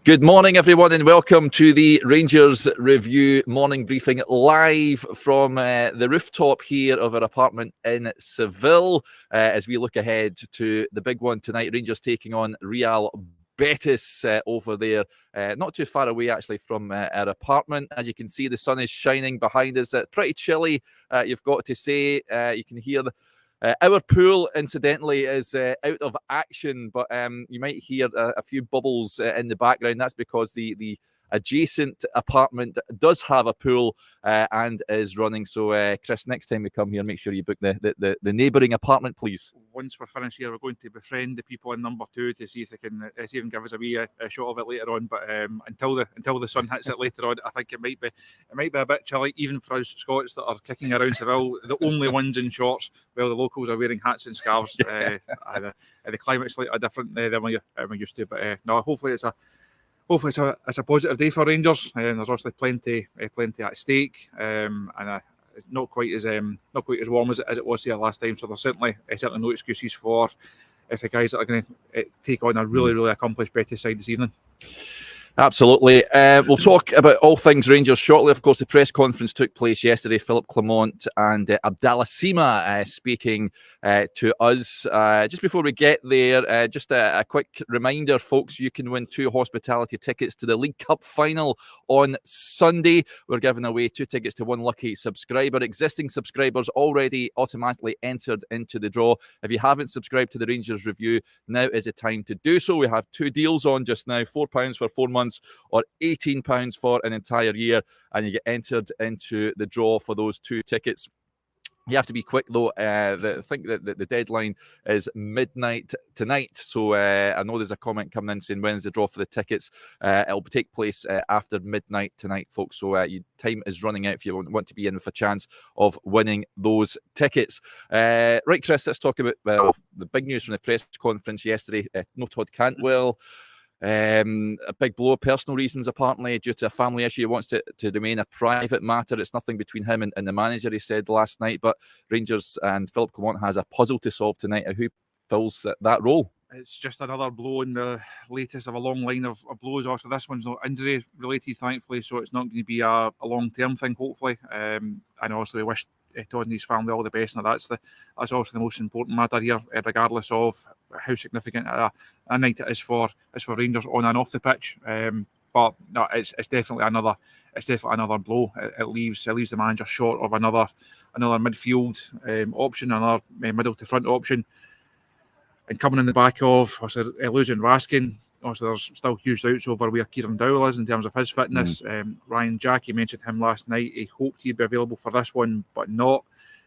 Good morning, everyone, and welcome to the Rangers Review morning briefing live from the rooftop here of our apartment in Seville as we look ahead to the big one tonight. Rangers taking on Real Betis over there, not too far away actually from our apartment. As you can see, the sun is shining behind us. Pretty chilly, you've got to say. You can hear our pool, incidentally, is out of action, but you might hear a few bubbles in the background. That's because the adjacent apartment does have a pool and is running. So, Chris, next time we come here, make sure you book the neighbouring apartment, please. Once we're finished here, we're going to befriend the people in number 2 to see if they can give us a wee shot of it later on. But until the sun hits it later on, I think it might be a bit chilly, even for us Scots that are kicking around Seville, the only ones in shorts, while the locals are wearing hats and scarves. The climate's slightly different than we're used to. But no, hopefully it's a positive day for Rangers. There's obviously plenty at stake, and not quite as warm as it was here last time. So there's certainly no excuses for if the guys that are going to take on a really accomplished Betis side this evening. Absolutely. We'll talk about all things Rangers shortly. Of course, the press conference took place yesterday. Philip Clement and Abdallah Sima speaking to us. Just before we get there, just a quick reminder, folks, you can win 2 hospitality tickets to the League Cup Final on Sunday. We're giving away 2 tickets to 1 lucky subscriber. Existing subscribers already automatically entered into the draw. If you haven't subscribed to the Rangers Review, now is the time to do so. We have 2 deals on just now, £4 for 4 months or £18 for an entire year, and you get entered into the draw for those 2 tickets. You have to be quick, though. I think that the deadline is midnight tonight. So I know there's a comment coming in saying, when's the draw for the tickets? It'll take place after midnight tonight, folks. So time is running out if you want to be in with a chance of winning those tickets. Right, Chris, let's talk about the big news from the press conference yesterday. No Todd Cantwell. A big blow, personal reasons apparently, due to a family issue. He wants to remain a private matter. It's nothing between him and the manager, he said last night. But Rangers and Philip Clement has a puzzle to solve tonight. Who fills that role? It's just another blow in the latest of a long line of blows. Also, this one's not injury related, thankfully, so it's not going to be a long-term thing, hopefully. And also we wish Todd and his family all the best, and that's also the most important matter here, regardless of how significant a night it is for Rangers on and off the pitch. But no, it's definitely another blow. It leaves the manager short of another midfield option, another middle to front option. And coming in the back of losing Raskin, also there's still huge doubts over where Kieran Dowell is in terms of his fitness. Ryan Jack, you mentioned him last night. He hoped he'd be available for this one, but not.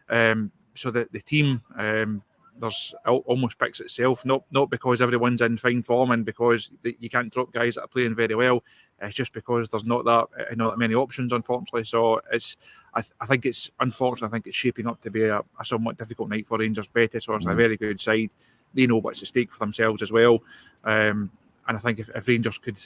So the team almost picks itself, not because everyone's in fine form and because you can't drop guys that are playing very well. It's just because there's not that many options, unfortunately. So I think it's unfortunate. I think it's shaping up to be a somewhat difficult night for Rangers. Betis, a very good side. They know what's at stake for themselves as well. And I think if Rangers could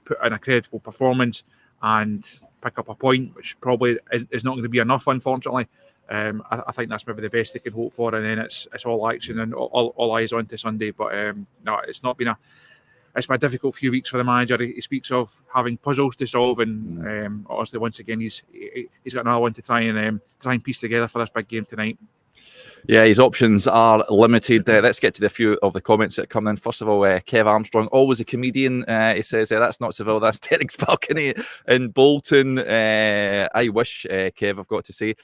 put in a credible performance and pick up a point, which probably is not going to be enough, unfortunately, I think that's maybe the best they can hope for. And then it's all action and all eyes on to Sunday. But no, it's not been it's been a difficult few weeks for the manager. He speaks of having puzzles to solve, and obviously once again he's got another one to try and piece together for this big game tonight. Yeah, his options are limited. Let's get to the few of the comments that come in. First of all, Kev Armstrong, always a comedian. He says, that's not Seville, that's Derek's balcony in Bolton. I wish, Kev, I've got to say.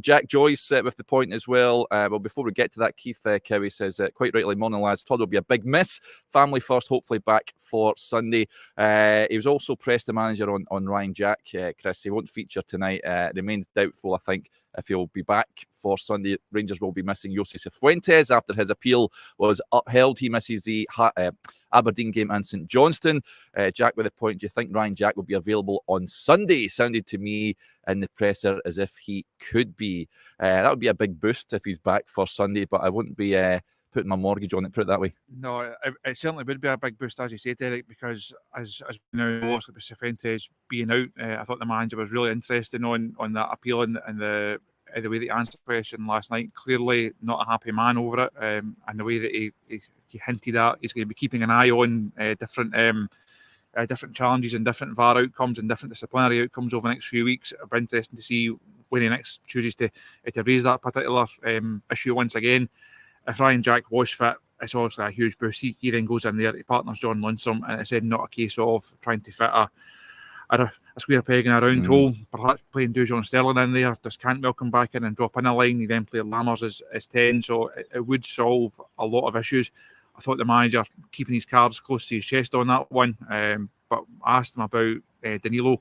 Jack Joyce with the point as well. Well, before we get to that, Keith Cowie says, quite rightly, morning lads, Todd will be a big miss. Family first, hopefully back for Sunday. He was also pressed the manager on Ryan Jack, Chris. He won't feature tonight. Remains doubtful, I think, if he'll be back for Sunday. Rangers will be missing Jose Cifuentes after his appeal was upheld. He misses the Aberdeen game and St Johnstone. Jack with a point, do you think Ryan Jack will be available on Sunday? Sounded to me in the presser as if he could be. That would be a big boost if he's back for Sunday, but I wouldn't be putting my mortgage on it, put it that way. No, it certainly would be a big boost, as you said, Derek, because as we know, with Cifuentes being out, I thought the manager was really interested on that appeal and the way that he answered the question last night. Clearly not a happy man over it, and the way that he hinted at he's going to be keeping an eye on different different challenges and different VAR outcomes and different disciplinary outcomes over the next few weeks. It'll be interesting to see when he next chooses to raise that particular issue once again. If Ryan Jack was fit, it's obviously a huge boost. He then goes in there, he partners John Lunsome, and it's not a case of trying to fit a square peg in a round hole. Perhaps playing Dujon Sterling in there. Does Cantwell come back in and drop in a line? He then played Lammers as 10, so it would solve a lot of issues. I thought the manager keeping his cards close to his chest on that one, but I asked him about Danilo,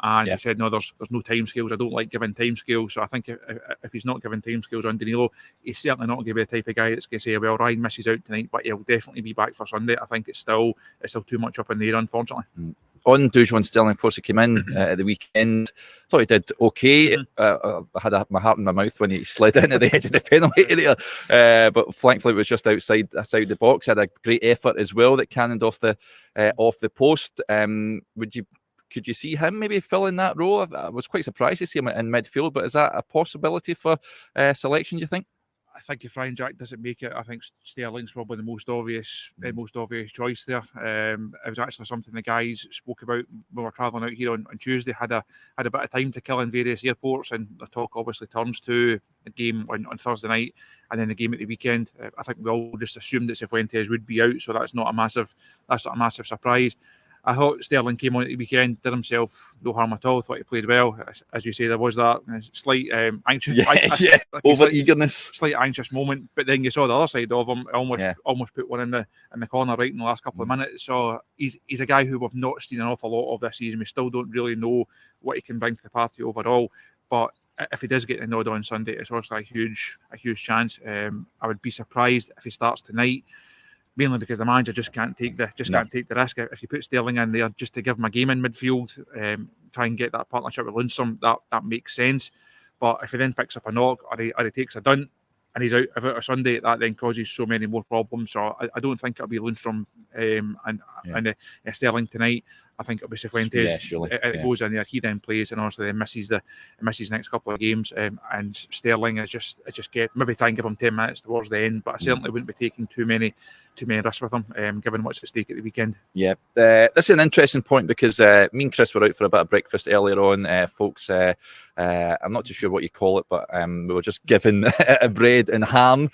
and he said, no, there's no timescales. I don't like giving timescales, so I think if he's not giving timescales on Danilo, he's certainly not going to be the type of guy that's going to say, well, Ryan misses out tonight, but he'll definitely be back for Sunday. I think it's still too much up in the air, unfortunately. On Dujon Sterling, of course, he came in at the weekend. Thought he did okay. I had my heart in my mouth when he slid in at the edge of the penalty area, but thankfully it was just outside the box. Had a great effort as well that cannoned off the post. Could you see him maybe filling that role? I was quite surprised to see him in midfield, but is that a possibility for selection, do you think? I think if Ryan Jack doesn't make it, I think Sterling's probably the most obvious choice there. It was actually something the guys spoke about when we were travelling out here on Tuesday. Had a bit of time to kill in various airports, and the talk obviously turns to the game on Thursday night and then the game at the weekend. I think we all just assumed that Cifuentes would be out, so that's not a massive surprise. I thought Sterling came on at the weekend, did himself no harm at all. Thought he played well. As you say, there was that slight anxious, over-eagerness, slight anxious moment. But then you saw the other side of him. Almost put one in the corner right in the last couple of minutes. So he's a guy who we've not seen an awful lot of this season. We still don't really know what he can bring to the party overall. But if he does get the nod on Sunday, it's also a huge chance. I would be surprised if he starts tonight. Mainly because the manager just can't take the risk. If you put Sterling in there just to give him a game in midfield, try and get that partnership with Lunsome, that makes sense. But if he then picks up a knock or he takes a dun and he's out of Sunday, that then causes so many more problems. So I don't think it'll be Lundstrom and Sterling tonight. I think it'll be Cifuentes. It goes in there. He then plays, and obviously then misses the next couple of games. And Sterling is just maybe try and give him 10 minutes towards the end, but I certainly wouldn't be taking too many risks with him, given what's at stake at the weekend. Yeah, this is an interesting point because me and Chris were out for a bit of breakfast earlier on, folks. I'm not too sure what you call it, but we were just given bread and ham,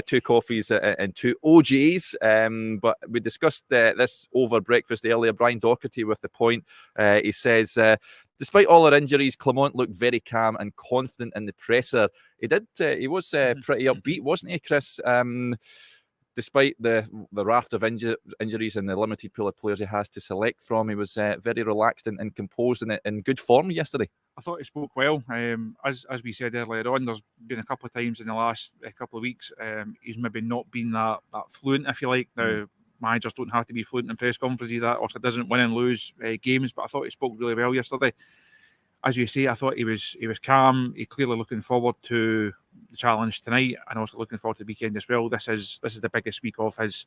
2 coffees and 2 OJs. But we discussed this over breakfast earlier. Brian Doherty with the point. He says, despite all our injuries, Clement looked very calm and confident in the presser. He was pretty upbeat, wasn't he, Chris? Despite the raft of injuries and the limited pool of players he has to select from, he was very relaxed and composed and in good form yesterday. I thought he spoke well. As we said earlier on, there's been a couple of times in the last couple of weeks he's maybe not been that fluent, if you like. Now, managers don't have to be fluent in press conferences. That also doesn't win and lose games, but I thought he spoke really well yesterday. As you say, I thought he was calm. He clearly looking forward to the challenge tonight, and also looking forward to the weekend as well. This is the biggest week of his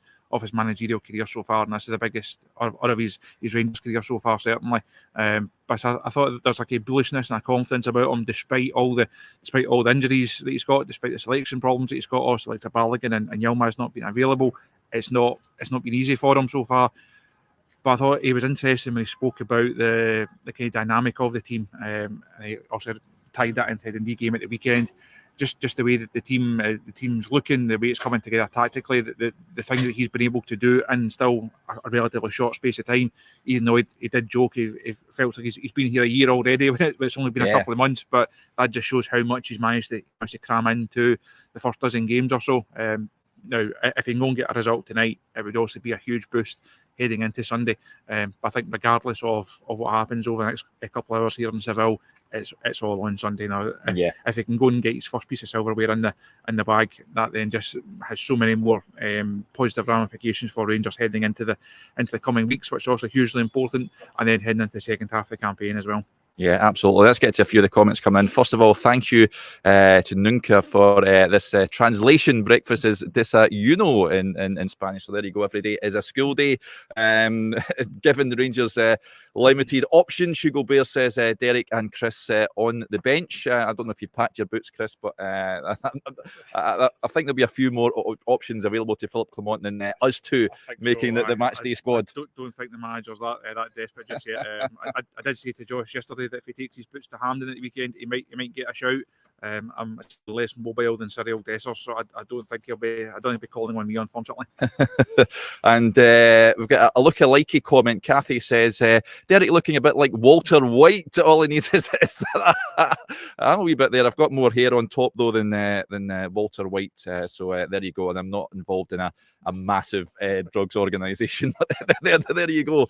managerial career so far, and this is the biggest of his Rangers career so far, certainly. But I thought that there's like a bullishness and a confidence about him, despite all the injuries that he's got, despite the selection problems that he's got. Also, like Balogun and Yilmaz not being available, it's not been easy for him so far. But I thought he was interesting when he spoke about the kind of dynamic of the team. And he also tied that into the Dundee game at the weekend. Just the way that the team's looking, the way it's coming together tactically, the thing that he's been able to do in still a relatively short space of time. Even though he did joke, he felt like he's been here a year already. It's only been a couple of months, but that just shows how much he's managed to cram into the first dozen games or so. Now, if he can go and get a result tonight, it would also be a huge boost heading into Sunday. But I think regardless of what happens over the next couple of hours here in Seville, it's all on Sunday now. If he can go and get his first piece of silverware in the bag, that then just has so many more positive ramifications for Rangers heading into the coming weeks, which is also hugely important, and then heading into the second half of the campaign as well. Yeah, absolutely. Let's get to a few of the comments coming in. First of all, thank you to Nunca for this translation. Breakfast is desayuno in Spanish. So there you go. Every day is a school day. Given the Rangers limited options, Hugo Bear says Derek and Chris on the bench. I don't know if you've packed your boots, Chris, but I think there'll be a few more options available to Philip Clement than us two making the match day squad. I don't think the manager's that desperate just yet. I did say to Josh yesterday that if he takes his boots to Hampden at the weekend, he might get a shout. I'm less mobile than Cyril Dessers, so I don't think he'll be calling on me, unfortunately. And we've got a look-alikey comment. Kathy says Derek looking a bit like Walter White. All he needs is I'm a wee bit there. I've got more hair on top though than Walter White. So there you go. And I'm not involved in a massive drugs organisation. there you go.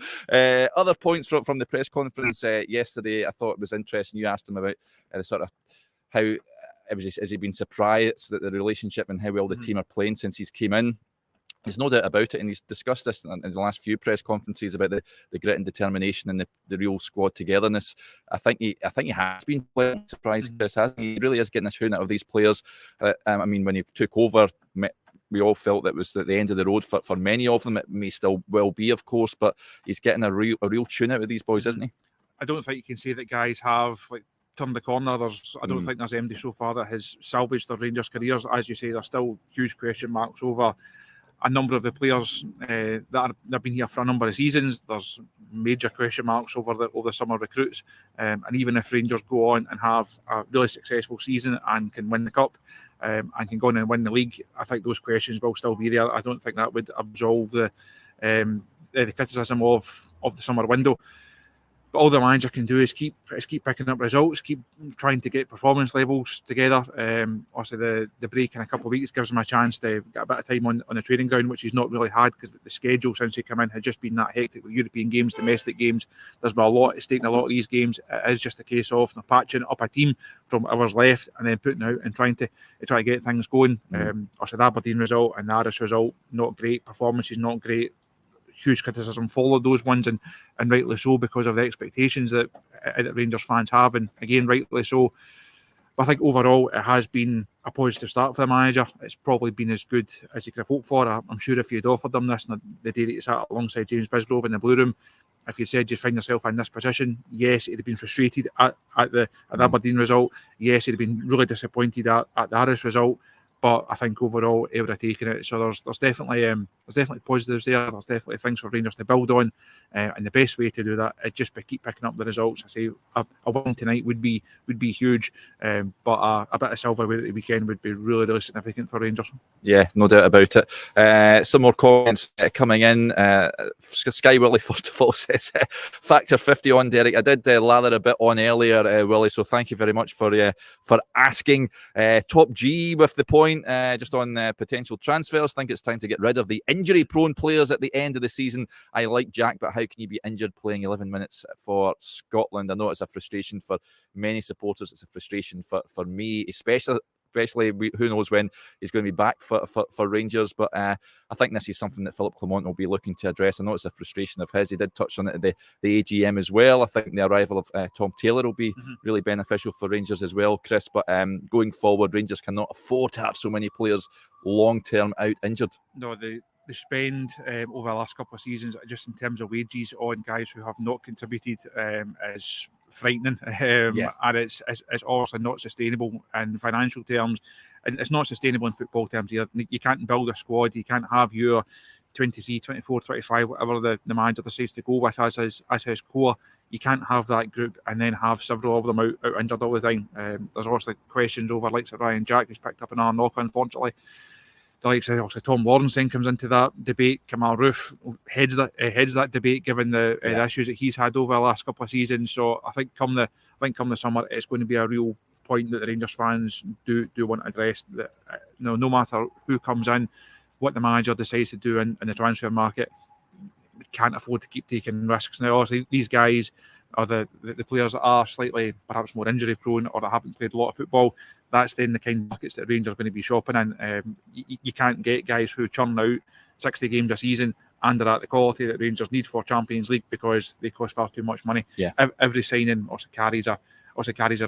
Other points from the press conference yesterday, I thought it was interesting. You asked him about the sort of how has he been surprised that the relationship and how well the team are playing since he's came in. There's no doubt about it, and he's discussed this in the last few press conferences about the grit and determination and the real squad togetherness. I think he has been pleasantly surprised, Chris, hasn't he? He really is getting a tune out of these players. I mean, when he took over, we all felt that was at the end of the road for many of them. It may still well be, of course, but he's getting a real tune out of these boys, isn't he? I don't think you can say that guys have turned the corner. I don't think there's anybody so far that has salvaged their Rangers careers. As you say, there's still huge question marks over a number of the players that have been here for a number of seasons. There's major question marks over the summer recruits, and even if Rangers go on and have a really successful season and can win the cup and can go on and win the league, I think those questions will still be there. I don't think that would absolve the criticism of the summer window. But all the manager can do is keep picking up results, keep trying to get performance levels together. Also, the break in a couple of weeks gives him a chance to get a bit of time on the training ground, which he's not really had because the schedule since he came in had just been that hectic with European games, domestic games. There's been a lot at stake in a lot of these games. It is just a case of patching up a team from whatever's left and then putting out and trying to get things going. Also, the Aberdeen result and the Aris result, not great. Performances not great. Huge criticism followed those ones, and rightly so, because of the expectations that Rangers fans have, and again rightly so. But I think overall it has been a positive start for the manager. It's probably been as good as he could have hoped for. I'm sure if you'd offered them this on the day that he sat alongside James Bisgrove in the Blue Room, if you said you'd find yourself in this position, yes, he'd have been frustrated at the Aberdeen result. Yes, he'd have been really disappointed at the Aris result. But I think overall he would have taken it. So there's definitely positives there. There's definitely things for Rangers to build on, and the best way to do that is just keep picking up the results. I say a win tonight would be huge, but a bit of silverware at the weekend would be really significant for Rangers. Yeah, no doubt about it. Some more comments coming in. Sky Willie, first of all, says factor 50 on Derek. I did lather a bit on earlier, Willie, so thank you very much for asking. Top G with the point. Just on potential transfers, think it's time to get rid of the injury-prone players at the end of the season. I like Jack, but how can you be injured playing 11 minutes for Scotland? I know it's a frustration for many supporters. It's a frustration for me, especially who knows when he's going to be back for Rangers. But I think this is something that Philip Clement will be looking to address. I know it's a frustration of his. He did touch on it at the AGM as well. I think the arrival of Tom Taylor will be really beneficial for Rangers as well, Chris. But going forward, Rangers cannot afford to have so many players long-term out injured. No, the spend over the last couple of seasons, just in terms of wages on guys who have not contributed, is frightening, and it's obviously not sustainable in financial terms, and it's not sustainable in football terms either. You can't build a squad. You can't have your 23, 24, 25, whatever the manager decides to go with as his core. You can't have that group and then have several of them out injured all the time. There's obviously questions over likes of Ryan Jack, who's picked up an arm knock, unfortunately. The likes of also Tom Lawrence then comes into that debate. Kamal Roof heads that debate, given the issues that he's had over the last couple of seasons. So I think come the summer, it's going to be a real point that the Rangers fans do want addressed. That no matter who comes in, what the manager decides to do in the transfer market, can't afford to keep taking risks. Now, obviously, these guys are the players that are slightly perhaps more injury prone or that haven't played a lot of football. That's then the kind of markets that Rangers are going to be shopping in. You can't get guys who churn out 60 games a season and they're at the quality that Rangers need for Champions League, because they cost far too much money. Yeah. Every signing also carries a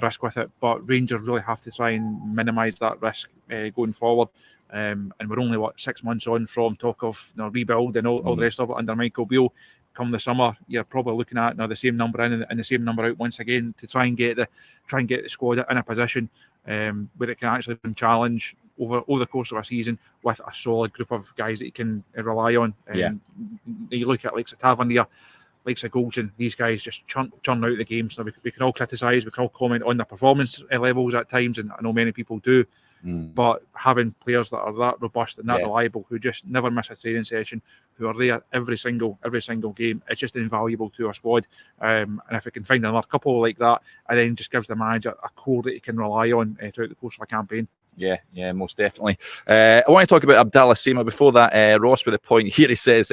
risk with it, but Rangers really have to try and minimise that risk going forward. And we're only 6 months on from talk of rebuild and all the rest of it under Michael Beale. Come the summer, you're probably looking at the same number in and the same number out once again, to try and get the squad in a position where it can actually challenge over the course of a season with a solid group of guys that you can rely on. You look at likes of Tavernier, likes of Goldson, these guys just churn out the games. So we can all criticise, we can all comment on their performance levels at times, and I know many people do. But having players that are that robust and that reliable, who just never miss a training session, who are there every single game, it's just invaluable to our squad. And if we can find another couple like that, it then just gives the manager a core that he can rely on throughout the course of a campaign. Yeah, most definitely. I want to talk about Abdallah Sima. Before that, Ross with a point here. He says,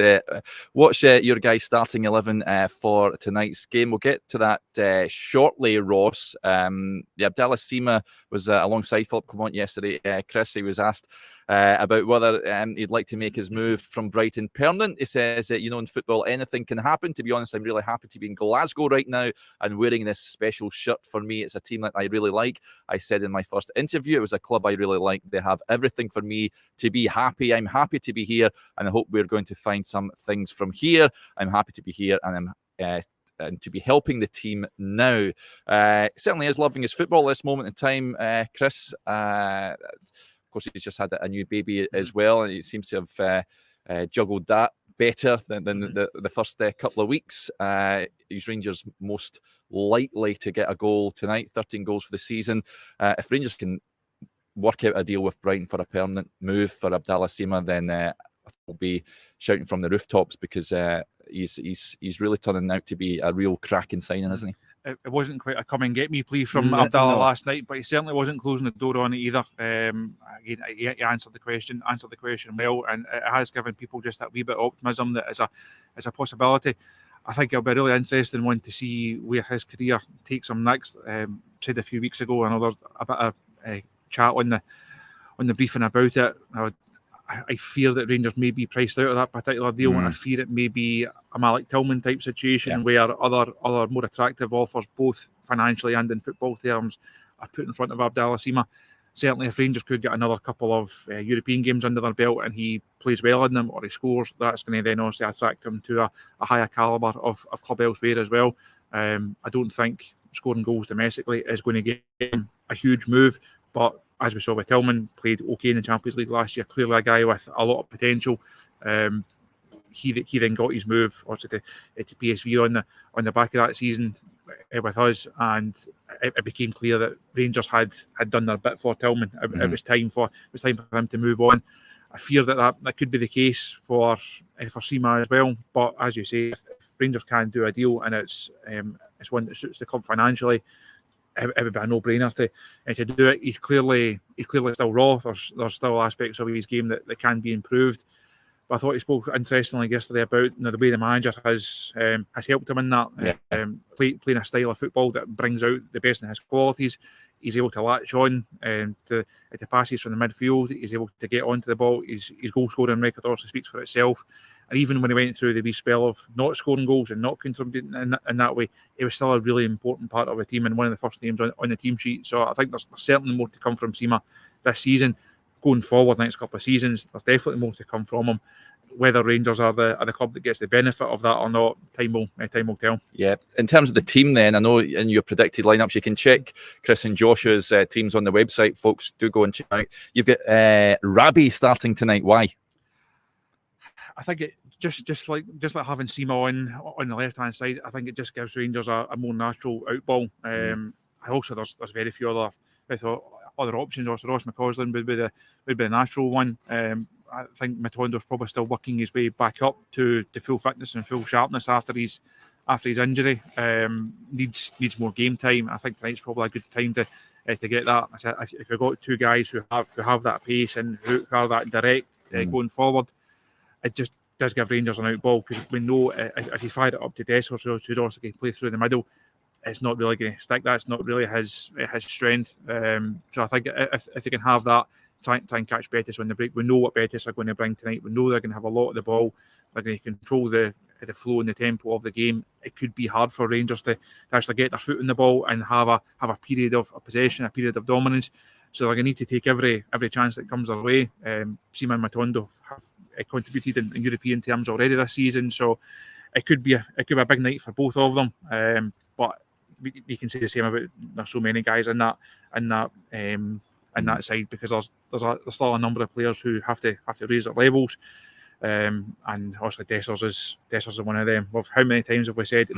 what's your guys' starting 11 for tonight's game? We'll get to that shortly, Ross. Abdallah Sima was alongside Philip Clement yesterday. Chris, he was asked about whether he'd like to make his move from Brighton permanent. He says, in football, anything can happen. To be honest, I'm really happy to be in Glasgow right now and wearing this special shirt. For me, it's a team that I really like. I said in my first interview, it was a club I really like. They have everything for me to be happy. I'm happy to be here, and I hope we're going to find some things from here. I'm happy to be here, and I'm and to be helping the team now. Certainly is loving his football at this moment in time, Chris. Of course, he's just had a new baby as well, and he seems to have juggled that better than the first couple of weeks. He's Rangers' most likely to get a goal tonight, 13 goals for the season. If Rangers can work out a deal with Brighton for a permanent move for Abdallah Sima, then we'll be shouting from the rooftops, because he's really turning out to be a real cracking signing, isn't he? It wasn't quite a come and get me plea from Abdallah last night, but he certainly wasn't closing the door on it either. Again, he answered the question well, and it has given people just that wee bit of optimism that is a possibility. I think it'll be a really interesting one to see where his career takes him next. Said a few weeks ago, I know there's a bit of chat on the briefing about it. I fear that Rangers may be priced out of that particular deal. I fear it may be a Malik Tillman type situation where other more attractive offers, both financially and in football terms, are put in front of Abdallah Sima. Certainly, if Rangers could get another couple of European games under their belt and he plays well in them, or he scores, that's going to then also attract him to a higher calibre of club elsewhere as well. I don't think scoring goals domestically is going to get him a huge move, but as we saw with Tillman, played okay in the Champions League last year. Clearly a guy with a lot of potential. He then got his move also to PSV on the back of that season with us, and it became clear that Rangers had done their bit for Tillman. It was time for him to move on. I fear that could be the case for Sima as well. But as you say, if Rangers can do a deal and it's one that suits the club financially, it would be a no-brainer to do it. He's clearly still raw. There's still aspects of his game that can be improved. But I thought he spoke interestingly yesterday about the way the manager has helped him in that, playing a style of football that brings out the best in his qualities. He's able to latch on to the passes from the midfield. He's able to get onto the ball. His goal scoring record also speaks for itself. And even when he went through the wee spell of not scoring goals and not contributing in that way, he was still a really important part of the team and one of the first names on the team sheet. So I think there's certainly more to come from Sima this season. Going forward next couple of seasons, there's definitely more to come from him. Whether Rangers are the club that gets the benefit of that or not, time will tell. Yeah. In terms of the team then, I know in your predicted lineups, you can check Chris and Joshua's teams on the website. Folks, do go and check out. You've got Rabi starting tonight. Why? I think it just like having Sima on the left hand side, I think it just gives Rangers a more natural outball. Also there's very few other options. Also Ross McCausland would be the natural one. I think Matondo's probably still working his way back up to full fitness and full sharpness after his injury. Needs more game time. I think tonight's probably a good time to get that. I said, if you've got two guys who have that pace and who are that direct going forward, it just does give Rangers an outball, because we know if you fire it up to Dessers, who's also going to play through the middle, it's not really going to stick. That's not really his strength. So I think if they can have that, try and catch Betis on the break. We know what Betis are going to bring tonight. We know they're going to have a lot of the ball. they're going to control the flow and the tempo of the game. It could be hard for Rangers to actually get their foot in the ball and have a period of possession, a period of dominance. So they're going to need to take every chance that comes their way. Sima and Matondo have contributed in European terms already this season, so it could be a big night for both of them. But you can say the same about there's so many guys in that side, because there's still a number of players who have to raise their levels. And obviously Dessers is one of them. Well, how many times have we said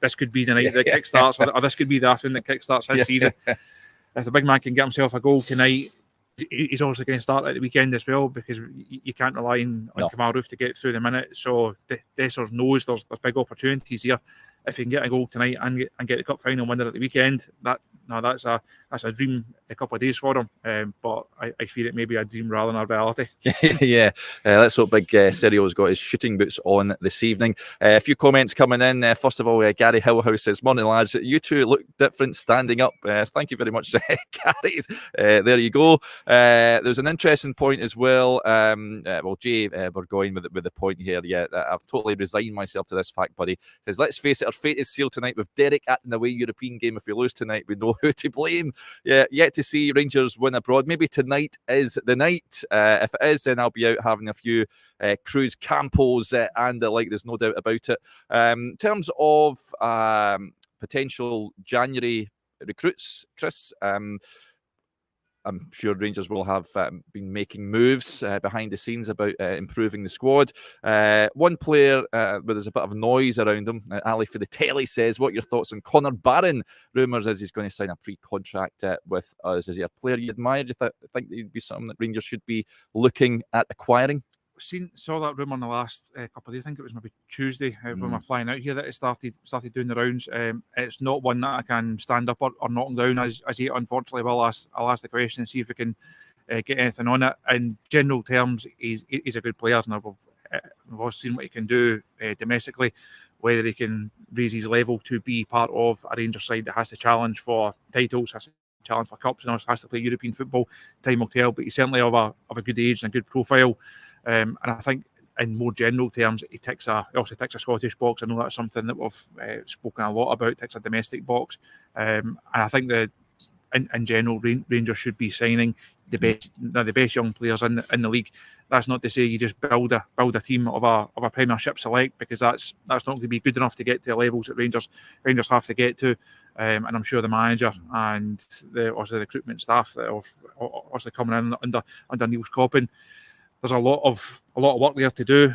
this could be the night that kickstarts, or this could be the afternoon that kickstarts his season? If the big man can get himself a goal tonight, he's also going to start at the weekend as well, because you can't rely on Kamal Roof to get through the minute. So Dessers knows there's big opportunities here. If he can get a goal tonight and get the cup final winner at the weekend, that's a dream a couple of days for him. But I fear it may be a dream rather than a reality. Let's hope Big Serio's got his shooting boots on this evening. A few comments coming in. First of all, Gary Hillhouse says, "Morning lads, you two look different standing up." Thank you very much, Gary. There you go. There's an interesting point as well. Jay Burgoyne with the point here. I've totally resigned myself to this fact, buddy. Says, "Let's face it, our fate is sealed tonight with Derek at an away European game. If we lose tonight, we know who to blame." Yet to see Rangers win abroad. Maybe tonight is the night. If it is, then I'll be out having a few Cruz Campos and the like. There's no doubt about it. In terms of potential January recruits, Chris, I'm sure Rangers will have been making moves behind the scenes about improving the squad. One player where there's a bit of noise around him, Ali Fidatelli says, "What are your thoughts on Connor Barron? Rumours is he's going to sign a pre-contract with us. Is he a player you admire? Do you think he'd be something that Rangers should be looking at acquiring?" Saw that rumour in the last couple of days. I think it was maybe Tuesday when we're flying out here that it started doing the rounds. It's not one that I can stand up or knock down as yet. Unfortunately, I'll ask the question and see if we can get anything on it. In general terms, he's a good player, and we've all seen what he can do domestically. Whether he can raise his level to be part of a Rangers side that has to challenge for titles, has to challenge for cups, and also has to play European football, time will tell. But he's certainly of a good age and a good profile. And I think, in more general terms, he also ticks a Scottish box. I know that's something that we've spoken a lot about. Ticks a domestic box, and I think that in general, Rangers should be signing the best young players in the league. That's not to say you just build a team of a Premiership select, because that's not going to be good enough to get to the levels that Rangers have to get to. And I'm sure the manager and also the recruitment staff that have also coming in under Neil Coppin, there's a lot of work there to do.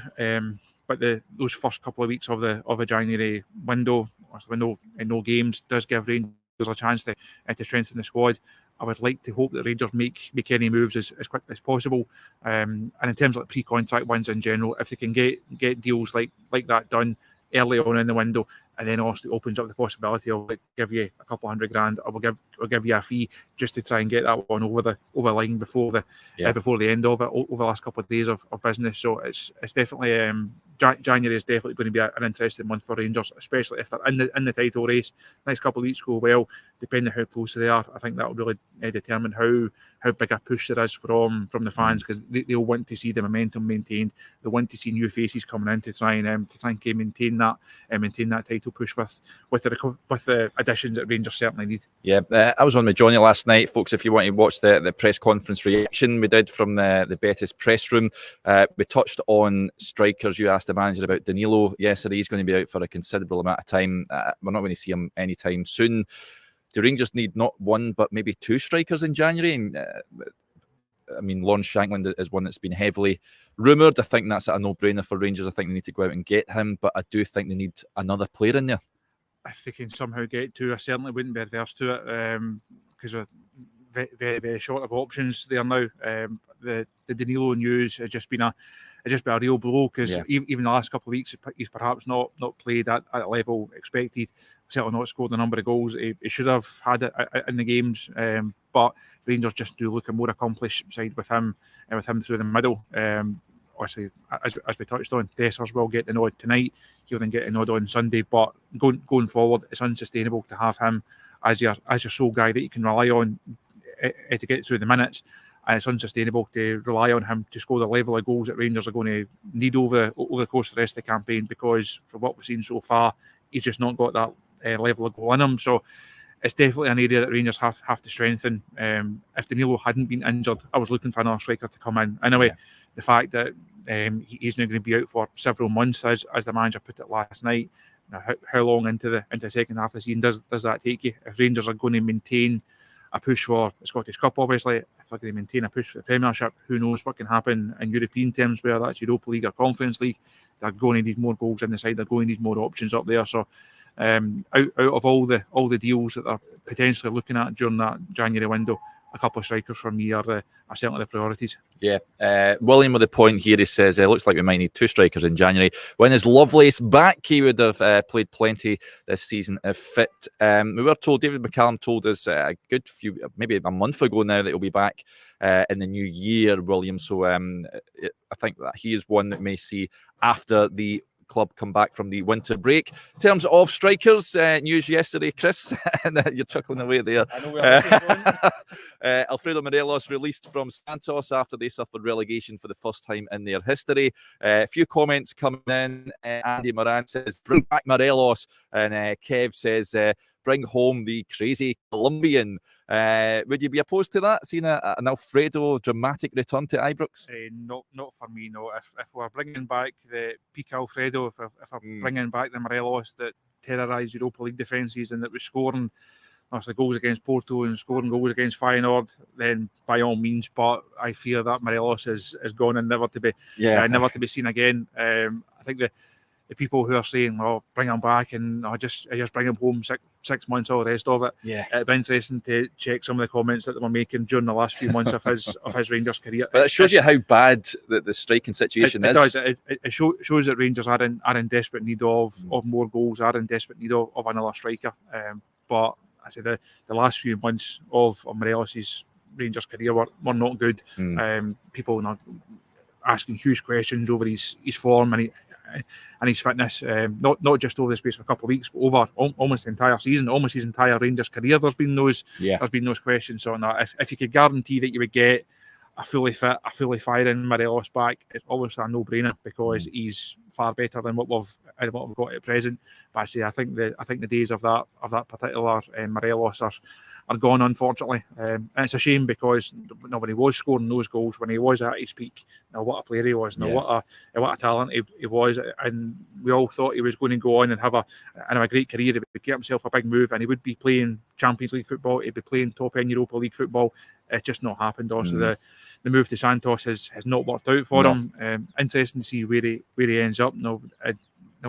But those first couple of weeks of a January window in no games does give Rangers a chance to strengthen the squad. I would like to hope that Rangers make any moves as quickly as possible. And in terms of pre-contract wins in general, if they can get deals like that done early on in the window, and then also opens up the possibility of give you a couple $100,000, or we'll give you a fee just to try and get that one over the line before the end of it, over the last couple of days of business. So it's definitely January is definitely going to be an interesting month for Rangers, especially if they're in the title race. Next couple of weeks go well, depending on how close they are. I think that will really determine how big a push there is from the fans, because they'll want to see the momentum maintained. They want to see new faces coming in to try and maintain that title push with the additions that Rangers certainly need. Yeah, I was on with Johnny last night, folks. If you want to watch the press conference reaction we did from the Betis press room, we touched on strikers. You asked the manager about Danilo yesterday. He's going to be out for a considerable amount of time. We're not going to see him anytime soon. Do Rangers need not one but maybe two strikers in January? And, I mean, Lawrence Shankland is one that's been heavily rumoured. I think that's a no-brainer for Rangers. I think they need to go out and get him, but I do think they need another player in there. If they can somehow get to, I certainly wouldn't be adverse to it, because we're very, very short of options there now. The Danilo news has just been a real blow, because even the last couple of weeks he's perhaps not played at a level expected. Certainly not scored the number of goals he should have had in the games. But Rangers just do look a more accomplished side with him through the middle. Obviously, as we touched on, Dessers will get the nod tonight. He'll then get a nod on Sunday. But going forward, it's unsustainable to have him as your sole guy that you can rely on to get through the minutes. and it's unsustainable to rely on him to score the level of goals that Rangers are going to need over the course of the rest of the campaign, because from what we've seen so far, he's just not got that level of goal in him. So it's definitely an area that Rangers have to strengthen. If Danilo hadn't been injured, I was looking for another striker to come in. Anyway, the fact that he's now going to be out for several months, as the manager put it last night. Now, how long into the second half of the season does that take you? If Rangers are going to maintain a push for the Scottish Cup, obviously, if they're going to maintain a push for the Premiership, who knows what can happen in European terms, whether that's Europa League or Conference League. They're going to need more goals in the side. They're going to need more options up there. So, out of all the deals that they're potentially looking at during that January window, a couple of strikers for me are certainly the priorities. Yeah, William with the point here, he says, looks like we might need 2 strikers in January. When his Lovelace back, he would have played plenty this season if fit. We were told, David McCallum told us a good few, maybe a month ago now, that he'll be back in the new year, William. So I think that he is one that may see after the club come back from the winter break. In terms of strikers, news yesterday, Chris, and you're chuckling away there. I know where Alfredo Morelos released from Santos after they suffered relegation for the first time in their history. A few comments coming in. Andy Moran says, bring back Morelos, and Kev says, bring home the crazy Colombian. Would you be opposed to that, seeing an Alfredo dramatic return to Ibrox? Not for me, no. If we're bringing back the peak Alfredo, if we're bringing back the Morelos that terrorised Europa League defences and that was scoring obviously goals against Porto and scoring goals against Feyenoord, then by all means. But I fear that Morelos is gone and never to be seen again. I think the people who are saying, "Oh, bring him back," and I just bring him home 6 months, all the rest of it. Yeah, it'd be interesting to check some of the comments that they were making during the last few months of his Rangers career. But it shows you how bad the striking situation is. It does. It shows that Rangers are in desperate need of more goals, are in desperate need of another striker. But I say the last few months of Morelos' Rangers career were not good. People are asking huge questions over his form and his fitness, not just over the space of a couple of weeks, but over almost the entire season, almost his entire Rangers career. There's been those questions. So if you could guarantee that you would get a fully fit, a fully firing Morelos back, it's obviously a no-brainer, because he's far better than what we've got at present. But I think the days of that particular Morelos are gone, unfortunately. And it's a shame, because when he was scoring those goals, when he was at his peak, what a player he was, what a talent he was, and we all thought he was going to go on and have a great career. He would get himself a big move, and he would be playing Champions League football, he'd be playing top-end Europa League football. It's just not happened. Also, the move to Santos has not worked out for him. Interesting to see where he ends up.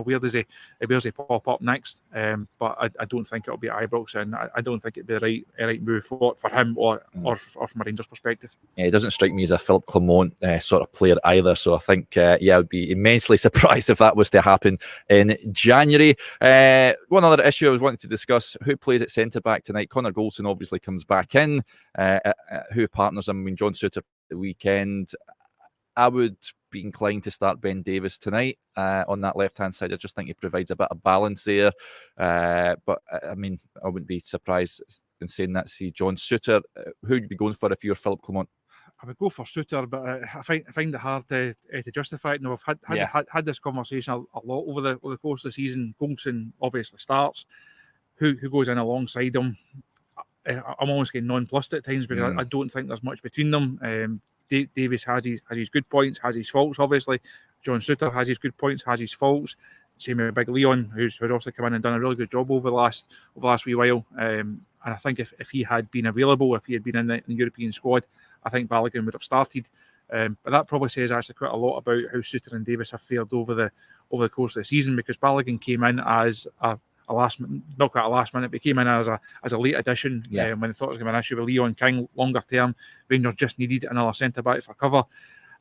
Where does he pop up next? But I don't think it'll be at Ibrox, and I don't think it'd be the right move for him or from a Rangers perspective. Yeah, it doesn't strike me as a Philip Clement sort of player either. So I think, I would be immensely surprised if that was to happen in January. One other issue I was wanting to discuss: who plays at centre back tonight? Connor Goldson obviously comes back in. Who partners him? I mean, John Souttar the weekend. I would be inclined to start Ben Davies tonight on that left-hand side. I just think he provides a bit of balance there. But I mean, I wouldn't be surprised in saying that. See John Souttar. Who would you be going for if you're Philip Clement? I would go for Souttar, but I find it hard to justify it. Now, I've had this conversation a lot over the course of the season. Goldson obviously starts. Who goes in alongside him? I'm almost getting nonplussed at times, because I don't think there's much between them. Davies has his good points, has his faults, obviously. John Souttar has his good points, has his faults. Same with Big Leon, who's also come in and done a really good job over the last wee while. And I think if he had been available, if he had been in the European squad, I think Balogun would have started. But that probably says actually quite a lot about how Souttar and Davies have fared over the course of the season, because Balogun came in as a last, not quite a last minute, but came in as a late addition when they thought it was going to be an issue with Leon King longer term. Rangers just needed another centre back for cover,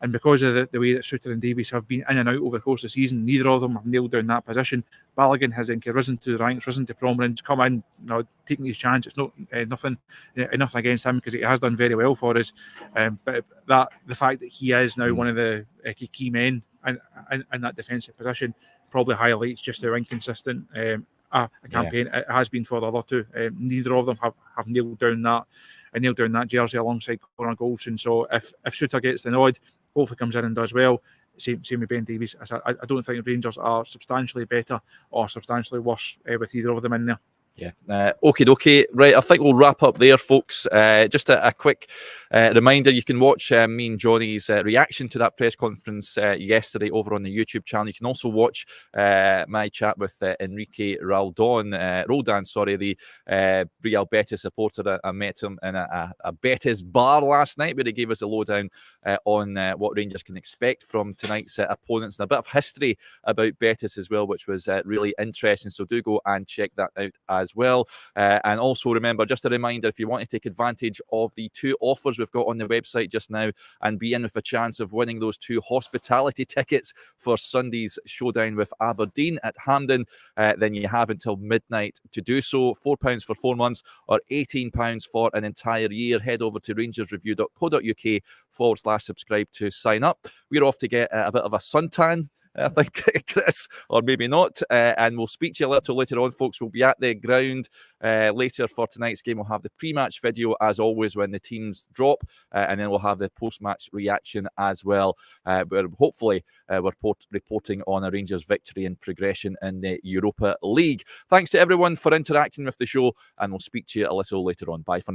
and because of the way that Souttar and Davies have been in and out over the course of the season, neither of them have nailed down that position. Balogun has risen to the ranks, risen to prominence, come in, taking his chance. It's not nothing against him, because he has done very well for us. But the fact that he is now one of the key men in that defensive position probably highlights just how inconsistent a campaign. It has been for the other two. Neither of them have nailed down that jersey alongside Conor Goldson. So if Souttar gets the nod, hopefully comes in and does well. Same with Ben Davies. I don't think Rangers are substantially better or substantially worse with either of them in there. Yeah. Okie dokie. Right, I think we'll wrap up there, folks. Just a quick reminder, you can watch me and Johnny's reaction to that press conference yesterday over on the YouTube channel. You can also watch my chat with Enrique Roldan, the Real Betis supporter. I met him in a Betis bar last night where he gave us a lowdown on what Rangers can expect from tonight's opponents and a bit of history about Betis as well, which was really interesting. So do go and check that out as well. And also remember, just a reminder, if you want to take advantage of the 2 offers we've got on the website just now and be in with a chance of winning those 2 hospitality tickets for Sunday's showdown with Aberdeen at Hampden, then you have until midnight to do so. £4 for 4 months or £18 for an entire year. Head over to rangersreview.co.uk/subscribe to sign up. We're off to get a bit of a suntan, I think, Chris, or maybe not. And we'll speak to you a little later on, folks. We'll be at the ground later for tonight's game. We'll have the pre-match video, as always, when the teams drop. And then we'll have the post-match reaction as well. But hopefully, we're reporting on a Rangers victory and progression in the Europa League. Thanks to everyone for interacting with the show. And we'll speak to you a little later on. Bye for now.